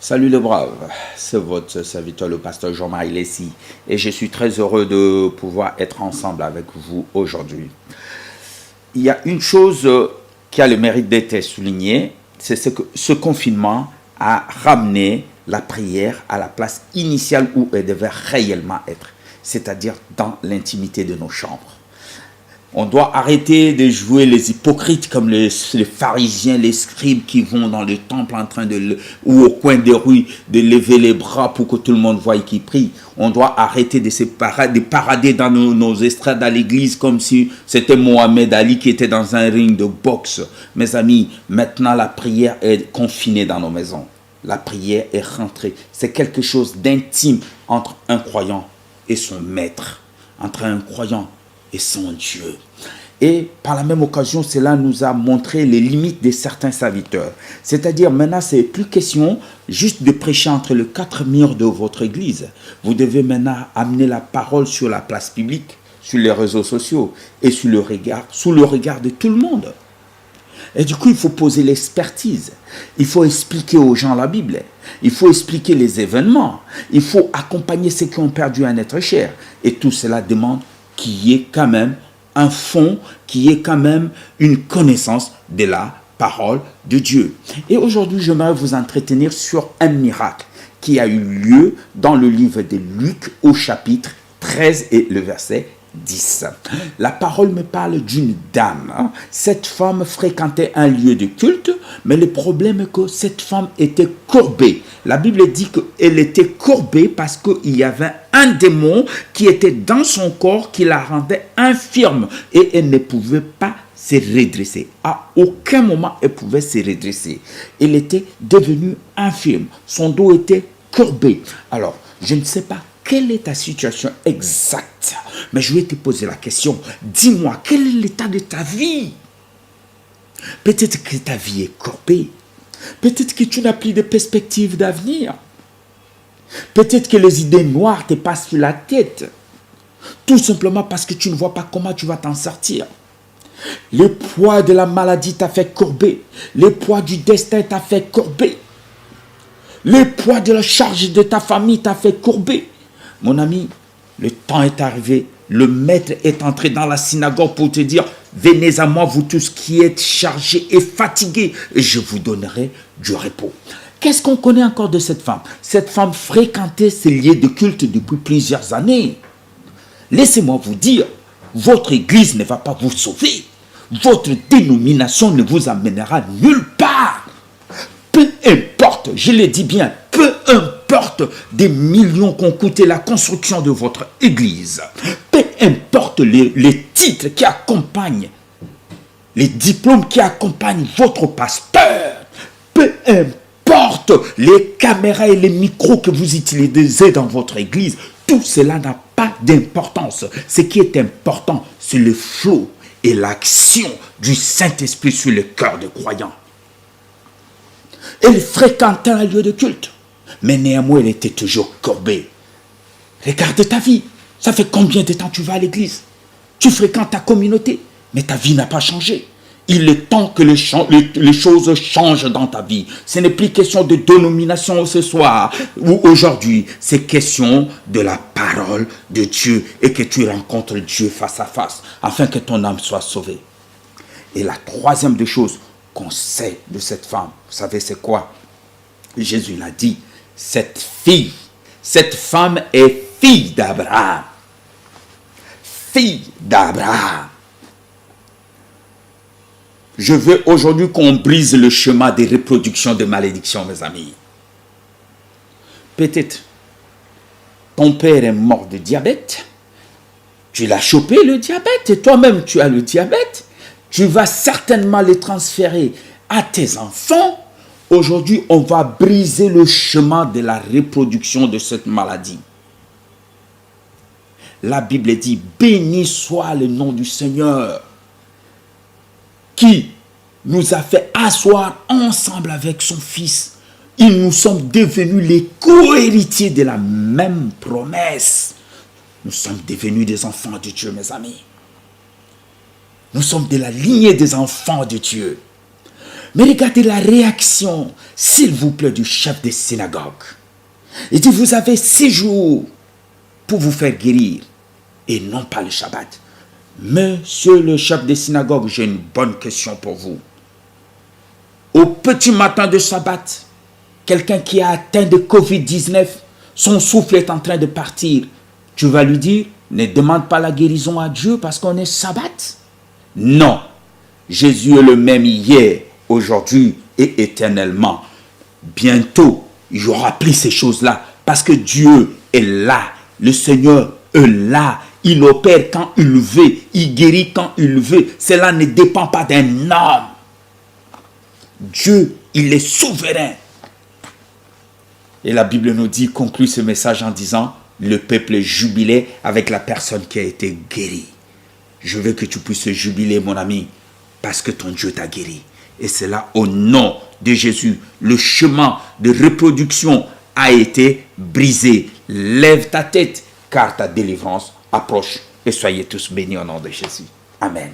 Salut les braves, c'est votre serviteur le pasteur Jean-Marie Lessy et je suis très heureux de pouvoir être ensemble avec vous aujourd'hui. Il y a une chose qui a le mérite d'être soulignée, c'est que ce confinement a ramené la prière à la place initiale où elle devait réellement être, c'est-à-dire dans l'intimité de nos chambres. On doit arrêter de jouer les hypocrites comme les pharisiens, les scribes qui vont dans le temple en train ou au coin des rues de lever les bras pour que tout le monde voie qu'ils prient. On doit arrêter de parader dans nos estrades à l'église comme si c'était Mohamed Ali qui était dans un ring de boxe. Mes amis, maintenant la prière est confinée dans nos maisons. La prière est rentrée. C'est quelque chose d'intime entre un croyant et son maître, entre un croyant et son Dieu. Et par la même occasion, cela nous a montré les limites de certains serviteurs. C'est-à-dire, maintenant, c'est plus question juste de prêcher entre les quatre murs de votre église. Vous devez maintenant amener la parole sur la place publique, sur les réseaux sociaux et sous le regard de tout le monde. Et du coup, il faut poser l'expertise. Il faut expliquer aux gens la Bible. Il faut expliquer les événements. Il faut accompagner ceux qui ont perdu un être cher. Et tout cela demande qu'il y ait quand même un fond, qu'il y ait quand même une connaissance de la parole de Dieu. Et aujourd'hui, j'aimerais vous entretenir sur un miracle qui a eu lieu dans le livre de Luc au chapitre 13 et le verset 10. La parole me parle d'une dame. Cette femme fréquentait un lieu de culte, mais le problème est que cette femme était courbée. La Bible dit qu'elle était courbée parce qu'il y avait un démon qui était dans son corps qui la rendait infirme et elle ne pouvait pas se redresser. À aucun moment elle pouvait se redresser. Elle était devenue infirme. Son dos était courbé. Alors, je ne sais pas quelle est ta situation exacte, mais je vais te poser la question. Dis-moi, quel est l'état de ta vie? Peut-être que ta vie est courbée. Peut-être que tu n'as plus de perspective d'avenir. Peut-être que les idées noires te passent sur la tête. Tout simplement parce que tu ne vois pas comment tu vas t'en sortir. Le poids de la maladie t'a fait courber. Le poids du destin t'a fait courber. Le poids de la charge de ta famille t'a fait courber. Mon ami, le temps est arrivé. Le maître est entré dans la synagogue pour te dire: venez à moi, vous tous qui êtes chargés et fatigués, et je vous donnerai du repos. Qu'est-ce qu'on connaît encore de cette femme? Cette femme fréquentait ces lieux de culte depuis plusieurs années. Laissez-moi vous dire, votre église ne va pas vous sauver. Votre dénomination ne vous amènera nulle part. Peu importe, je le dis bien, peu importe des millions qu'ont coûté la construction de votre église. Peu importe les titres qui accompagnent, les diplômes qui accompagnent votre pasteur. Peu importe les caméras et les micros que vous utilisez dans votre église. Tout cela n'a pas d'importance. Ce qui est important, c'est le flot et l'action du Saint-Esprit sur le cœur des croyants. Elle fréquentait un lieu de culte, mais néanmoins elle était toujours courbée. Regarde ta vie. Ça fait combien de temps tu vas à l'église? Tu fréquentes ta communauté, mais ta vie n'a pas changé. Il est temps que les choses changent dans ta vie. Ce n'est plus question de dénomination ce soir ou aujourd'hui. C'est question de la parole de Dieu et que tu rencontres Dieu face à face afin que ton âme soit sauvée. Et la troisième des choses qu'on sait de cette femme, vous savez c'est quoi? Jésus l'a dit, cette femme est fille d'Abraham. Fille d'Abraham. Je veux aujourd'hui qu'on brise le chemin des reproductions de malédictions, mes amis. Peut-être ton père est mort de diabète. Tu l'as chopé le diabète et toi-même tu as le diabète. Tu vas certainement le transférer à tes enfants. Aujourd'hui, on va briser le chemin de la reproduction de cette maladie. La Bible dit, béni soit le nom du Seigneur qui nous a fait asseoir ensemble avec son Fils. Et nous sommes devenus les co-héritiers de la même promesse. Nous sommes devenus des enfants de Dieu, mes amis. Nous sommes de la lignée des enfants de Dieu. Mais regardez la réaction, s'il vous plaît, du chef des synagogues. Il dit, vous avez 6 jours pour vous faire guérir et non pas le Shabbat. Monsieur le chef des synagogues, j'ai une bonne question pour vous. Au petit matin de Shabbat, quelqu'un qui a atteint de Covid-19, son souffle est en train de partir. Tu vas lui dire, ne demande pas la guérison à Dieu parce qu'on est Shabbat. Non, Jésus est le même hier, aujourd'hui et éternellement. Bientôt, il n'y aura plus ces choses-là parce que Dieu est là. Le Seigneur est là. Il opère quand il veut. Il guérit quand il veut. Cela ne dépend pas d'un homme. Dieu, il est souverain. Et la Bible nous dit, conclut ce message en disant, le peuple est jubilé avec la personne qui a été guérie. Je veux que tu puisses jubiler, mon ami, parce que ton Dieu t'a guéri. Et c'est là, au nom de Jésus, le chemin de reproduction a été brisé. Lève ta tête, car ta délivrance approche. Et soyez tous bénis au nom de Jésus. Amen.